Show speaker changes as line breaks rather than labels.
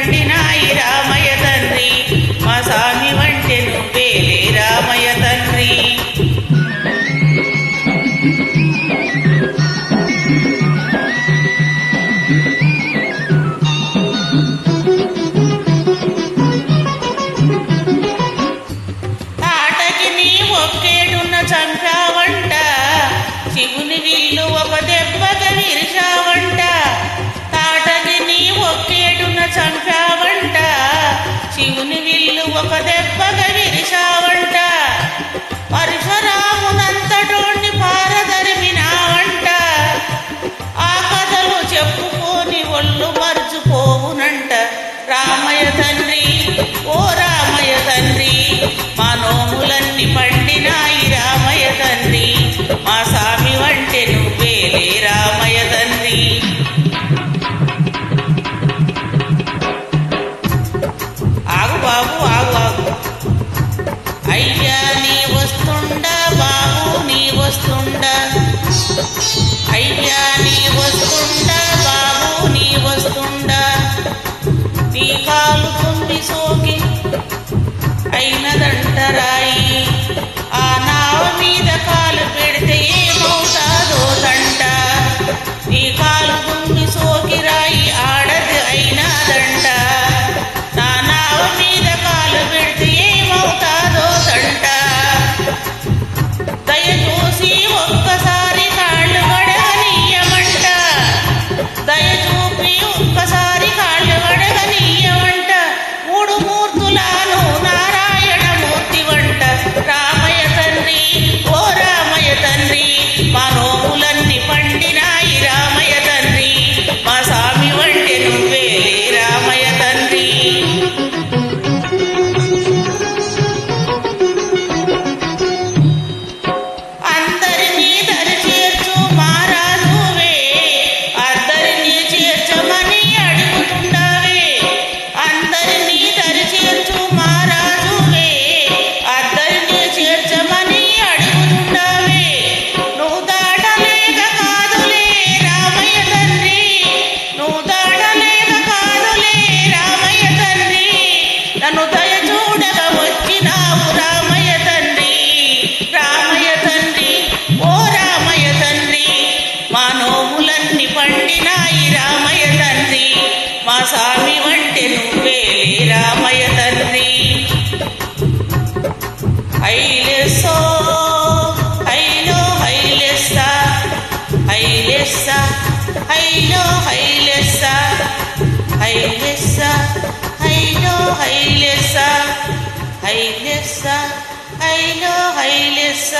పండినాయి రామయ్య తండ్రి. మా స్వామి వంటే నువ్వేలే రామయ్య తండ్రి. తాటకి నీ ఒక్కేడున్న చంపావంట, శివుని విల్లు ఒక దెబ్బగా విరిచావంట. తాటకి నీ ఒక్కేడున్న చంపావంట, శివుని విల్లు ఒక దెబ్బగా విరిచావంట. పరశురామునంతటోణ్ణి పారదరిమినావంట. ఆ కథలు చెప్పుకొని ఒళ్ళు మర్చిపోవునంట. రామయ్య తండ్రి ఓ రామయ్య తండ్రి, మా నోములన్నీ పండినాయి రామయ్య తండ్రి. మా స్వామి వంటే నువ్వేలే రామయ్య తండ్రి. ఆగు బాబు ఆగు ఆగు. అయ్యా నీ వస్తుండా బాబు నీ వస్తుండా, అయ్యా నీ వస్తుండా బాబు నీ వస్తుండా. నీ కాలు కుంది సోకి అయినదంటరాయి, ఆ నావ మీద కాలు పెడితే ఏమవుతాదో దంట. నీ కాలు కుంది సోకి రాయి ఆడది అయినదంట, నా నావ మీద కాలు పెడితే ఏమవుతాదో దంట. దయచూసి ఒక్కసారి కాళ్ళు గడగనీయమంట, దయచూపి ఒక్కసారి కాళ్ళు గడగనీయమంట. మూడు మూర్తులను నారాయణ మూర్తి వంట. రామయ్య తండ్రి ఓ రామయ్య తండ్రి, మా నోములన్నీ పండినాయి రామయ్య తండ్రి. మా స్వామి వంటే నువ్వేలే రామయ్య తండ్రి. అందరినీ దరి చేర్చు మారాజువే, అందరినీ చేర్చమని అడుగుతుండవే. అందరినీ దరి చేర్చు మారాజువే, అందరినీ చేర్చమని అడుగుతుండవే. నువ్వు దాటలేక కాదులే రామయ్య తండ్రి, నువ్వు దాటలేక కాదులే రామయ్య తండ్రి. నన్ను దయ చూడగా వచ్చినావు రామయ్య తండ్రి. రామయ్య తండ్రి ఓ రామయ్య తండ్రి, మా నోములన్నీ పండినాయి రామయ్య తండ్రి. మా స్వామి వంటే నువ్వేలే రామయ్య తండ్రి. హైలెస్సో హైలో హైలెస్స, హైలెస్స హైలో హైలెస్స, హైలెస్స హైలో హైలెస్స, హైలెస్స హైలో హైలెస్స.